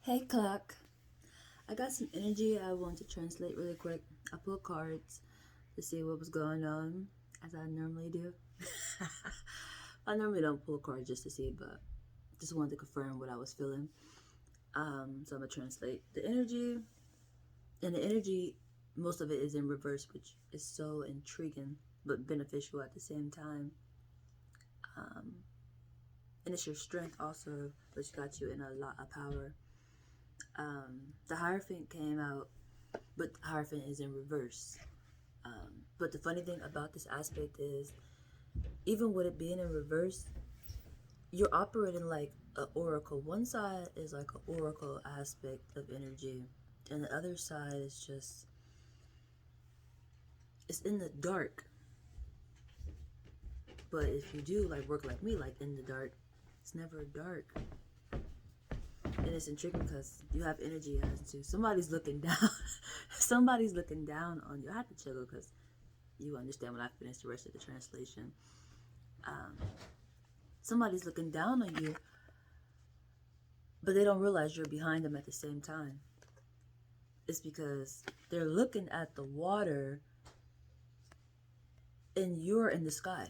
Hey, clock. I got some energy I want to translate really quick. I pulled cards to see what was going on, as I normally do. I normally don't pull cards just to see, but just wanted to confirm what I was feeling. So I'm gonna translate the energy, and the energy, most of it is in reverse, which is so intriguing but beneficial at the same time. Um, and it's your strength also, which got you in a lot of power. The Hierophant came out, but the Hierophant is in reverse. But the funny thing about this aspect is, even with it being in reverse, you're operating like an oracle. One side is like an oracle aspect of energy, and the other side is just, it's in the dark. But if you do like work like me, like in the dark, it's never dark. And it's intriguing because you have energy as to somebody's looking down. Somebody's looking down on you. I have to chill because you understand when I finish the rest of the translation. Um, Somebody's looking down on you, but they don't realize you're behind them at the same time. It's because they're looking at the water and you're in the sky.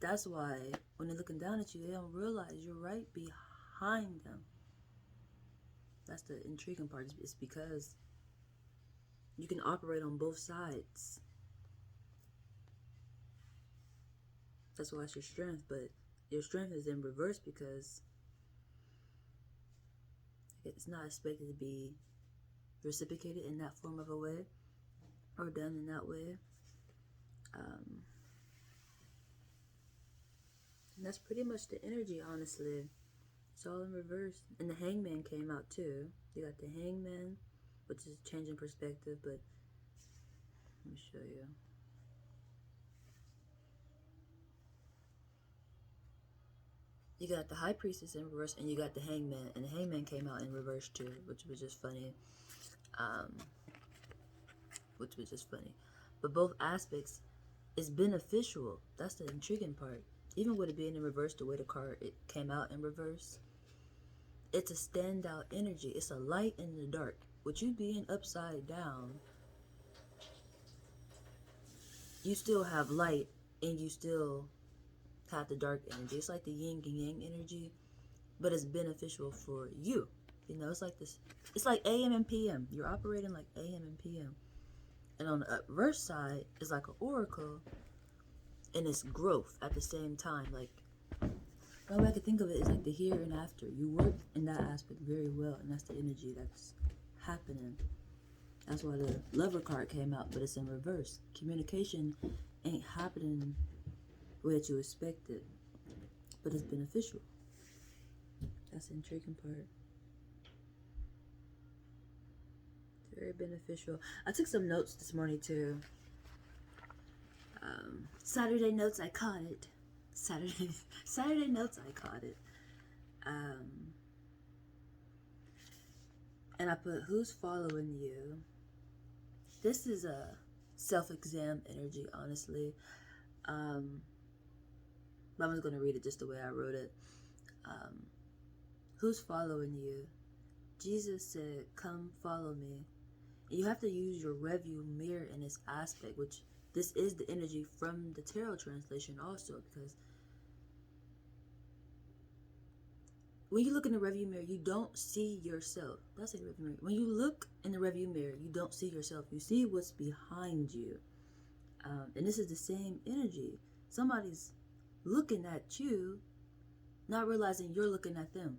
That's why when they're looking down at you, they don't realize you're right behind them. That's the intriguing part. It's because you can operate on both sides. That's why it's your strength, but your strength is in reverse because it's not expected to be reciprocated in that form of a way or done in that way. Um, and that's pretty much the energy, honestly. It's all in reverse. And the Hangman came out too. You got the Hangman, which is changing perspective, but let me show you. You got the High Priestess in reverse, and you got the Hangman, and the Hangman came out in reverse too, which was just funny. Um, which was just funny. But both aspects is beneficial. That's the intriguing part. Even with it being in reverse, the way the card it came out in reverse, it's a standout energy. It's a light in the dark. With you being upside down, you still have light and you still have the dark energy. It's like the yin and yang energy, but it's beneficial for you. You know, it's like this. It's like AM and PM. You're operating like AM and PM. And on the reverse side is like an oracle, and it's growth at the same time. Like, the way I could think of it is like the here and after. You work in that aspect very well, and that's the energy that's happening. That's why the Lover card came out, but it's in reverse. Communication ain't happening the way that you expect it, but it's beneficial. That's the intriguing part. It's very beneficial. I took some notes this morning too. Saturday notes, I caught it. Saturday notes, I caught it. And I put, who's following you? This is a self-exam energy, honestly. I'm just going to read it just the way I wrote it. Who's following you? Jesus said, come follow me. And you have to use your review mirror in this aspect, which this is the energy from the tarot translation also, because when you look in the review mirror, you don't see yourself. That's a review mirror. When you look in the review mirror, you don't see yourself. You see what's behind you. And this is the same energy. Somebody's looking at you, not realizing you're looking at them.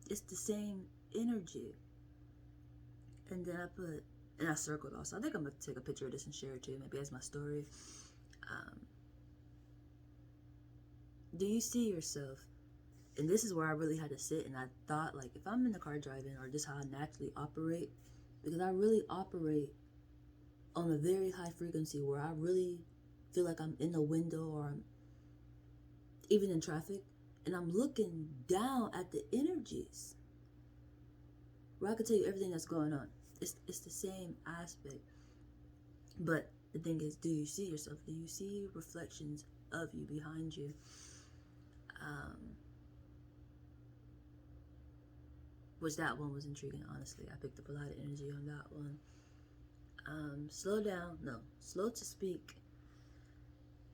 It's the same energy. And then I circled also. I think I'm going to take a picture of this and share it too, maybe as my story. Do you see yourself? And this is where I really had to sit, and I thought, like, if I'm in the car driving, or just how I naturally operate, because I really operate on a very high frequency where I really feel like I'm in the window, or I'm even in traffic, and I'm looking down at the energies where I can tell you everything that's going on. It's the same aspect. But the thing is, do you see yourself? Do you see reflections of you behind you? which that one was intriguing, honestly. I picked up a lot of energy on that one. Slow down, no, slow to speak.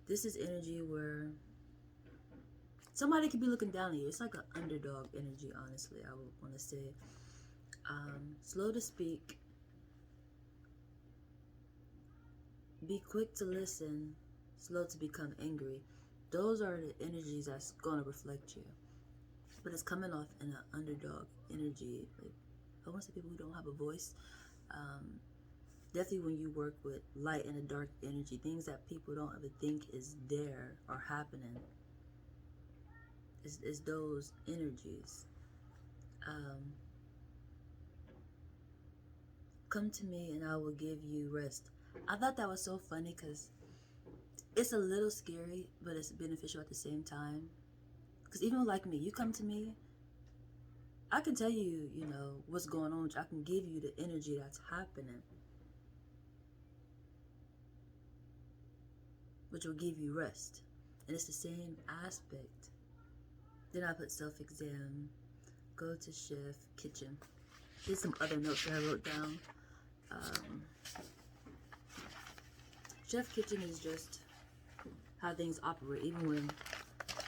This is energy where somebody could be looking down on you. It's like an underdog energy, honestly, I would want to say. Slow to speak. Be quick to listen, slow to become angry. Those are the energies that's going to reflect you. But it's coming off in an underdog energy. Like, I want to say people who don't have a voice. Definitely when you work with light and a dark energy, things that people don't ever think is there are happening. It's those energies. Come to me and I will give you rest. I thought that was so funny because it's a little scary, but it's beneficial at the same time. Because even like me, you come to me, I can tell you, you know, what's going on. I can give you the energy that's happening, which will give you rest. And it's the same aspect. Then I put self-exam, go to chef, kitchen. Here's some other notes that I wrote down. Chef, kitchen is just how things operate. Even when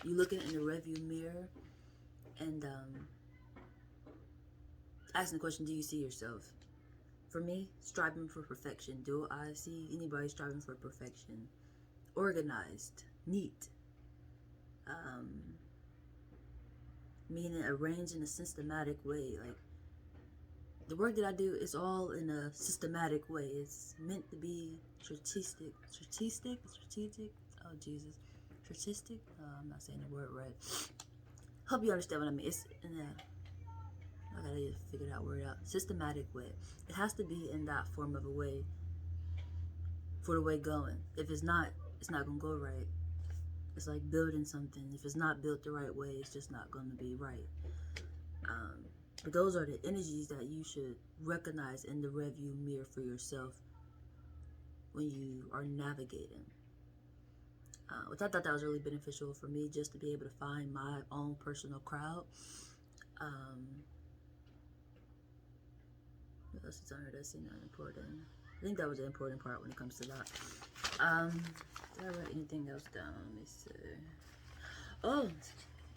you're looking in the rearview mirror and asking the question, do you see yourself? For me, striving for perfection. Do I see anybody striving for perfection? Organized, neat. Meaning arranged in a systematic way. Like, the work that I do is all in a systematic way. It's meant to be strategic. Oh, Jesus. Strategic? I'm not saying the word right. Hope you understand what I mean. It's in a, I gotta figure that word out. Systematic way. It has to be in that form of a way for the way going. If it's not gonna go right. It's like building something. If it's not built the right way, it's just not gonna be right. But those are the energies that you should recognize in the rearview mirror for yourself when you are navigating. Which I thought that was really beneficial for me, just to be able to find my own personal crowd. What else is on here that's not important? I think that was the important part when it comes to that. Did I write anything else down? Let me see. Oh,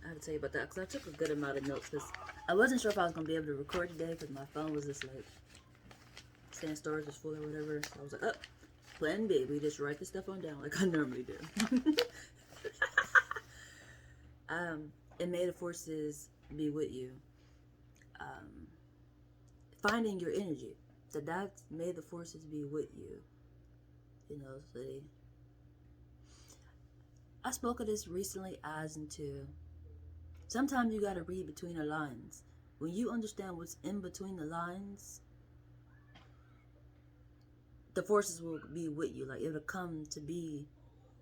I have to tell you about that because I took a good amount of notes because I wasn't sure if I was going to be able to record today because my phone was just like saying storage was full or whatever. So I was like, oh, plan B. We just write this stuff on down like I normally do. And may the forces be with you. Finding your energy. That's may the forces be with you. You know, so I spoke of this recently as into sometimes you gotta read between the lines. When you understand what's in between the lines, the forces will be with you. Like, it'll come to be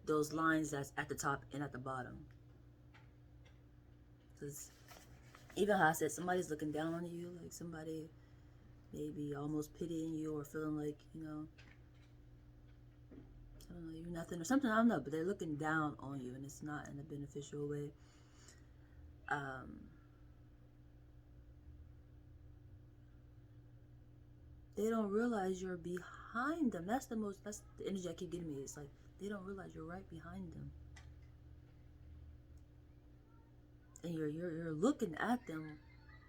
those lines that's at the top and at the bottom. Because even how I said somebody's looking down on you, like somebody maybe almost pitying you or feeling like, you know, I don't know, you're nothing or something, I don't know, but they're looking down on you and it's not in a beneficial way. They don't realize you're behind them. That's the energy I keep getting me. It's like they don't realize you're right behind them. And you're looking at them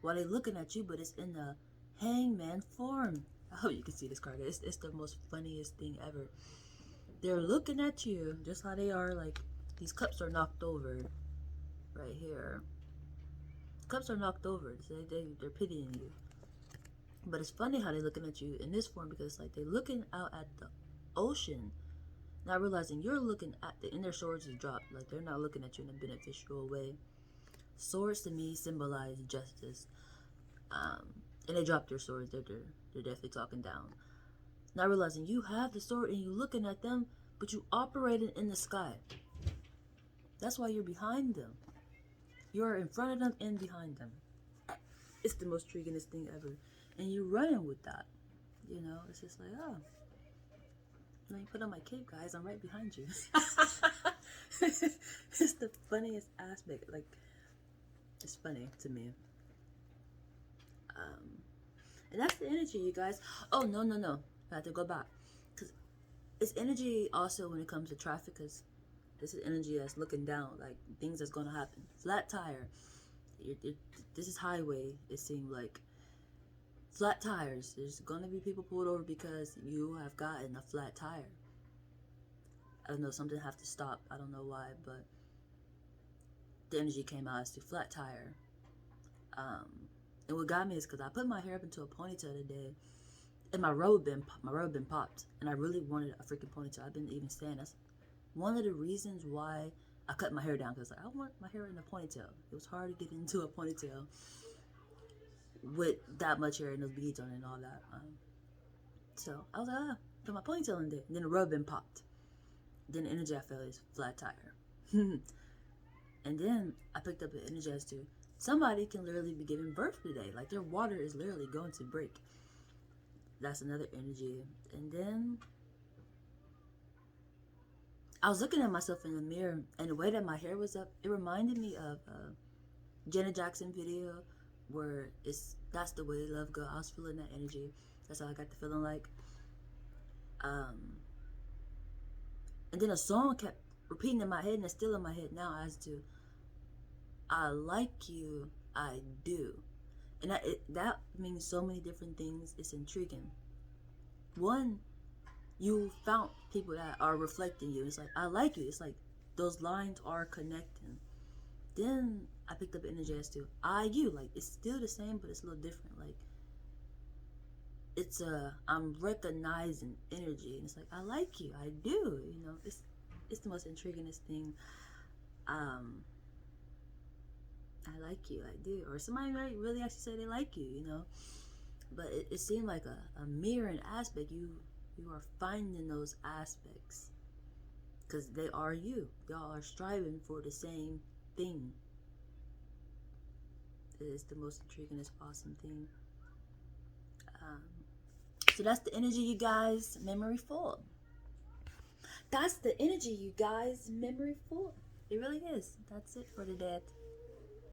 while they're looking at you, but it's in the hangman form. I hope you can see this card. It's the most funniest thing ever. They're looking at you just how they are. Like, these cups are knocked over right here. Cups are knocked over. They're pitying you. But it's funny how they're looking at you in this form because, like, they're looking out at the ocean, not realizing you're looking at and their swords is dropped. Like, they're not looking at you in a beneficial way. Swords to me symbolize justice. And they dropped their swords. They're definitely talking down. Not realizing you have the sword and you're looking at them, but you operating in the sky. That's why you're behind them. You're in front of them and behind them. It's the most intriguingest thing ever. And you're running with that. You know, it's just like, oh. Let me put on my cape, guys. I'm right behind you. It's the funniest aspect. Like, it's funny to me. And that's the energy, you guys. Oh, no, no, no. I have to go back. Because it's energy also when it comes to traffic, because this is energy that's looking down, like things that's going to happen. Flat tire. This is highway, it seemed like. Flat tires. There's going to be people pulled over because you have gotten a flat tire. I don't know, something have to stop. I don't know why, but the energy came out as to flat tire. And what got me is because I put my hair up into a ponytail today, and my robe been popped, and I really wanted a freaking ponytail. I've been even saying that's one of the reasons why I cut my hair down, because like, I want my hair in a ponytail. It was hard to get into a ponytail with that much hair and those beads on it and all that. So I was like, put my ponytail in there. And then the robe been popped. Then the energy I felt is flat tire. And then I picked up the energy as to somebody can literally be giving birth today. Like their water is literally going to break. That's another energy. And then I was looking at myself in the mirror, and the way that my hair was up, it reminded me of a Janet Jackson video where that's the way love go. I was feeling that energy. That's how I got the feeling like. And then a song kept repeating in my head, and it's still in my head now as to, I like you, I do. And that means so many different things. It's intriguing. One, you found people that are reflecting you. It's like, I like you. It's like those lines are connecting. Then I picked up energy as to you. Like it's still the same, but it's a little different. Like I'm recognizing energy, and it's like, I like you, I do. You know, it's the most intriguingest thing. I like you, I do. Or somebody might really actually say they like you, you know. But it seemed like a mirroring aspect. You are finding those aspects because they are you. Y'all are striving for the same thing. It is the most intriguing, awesome thing. So that's the energy, you guys. Memory full. That's the energy, you guys. Memory full. It really is. That's it for today.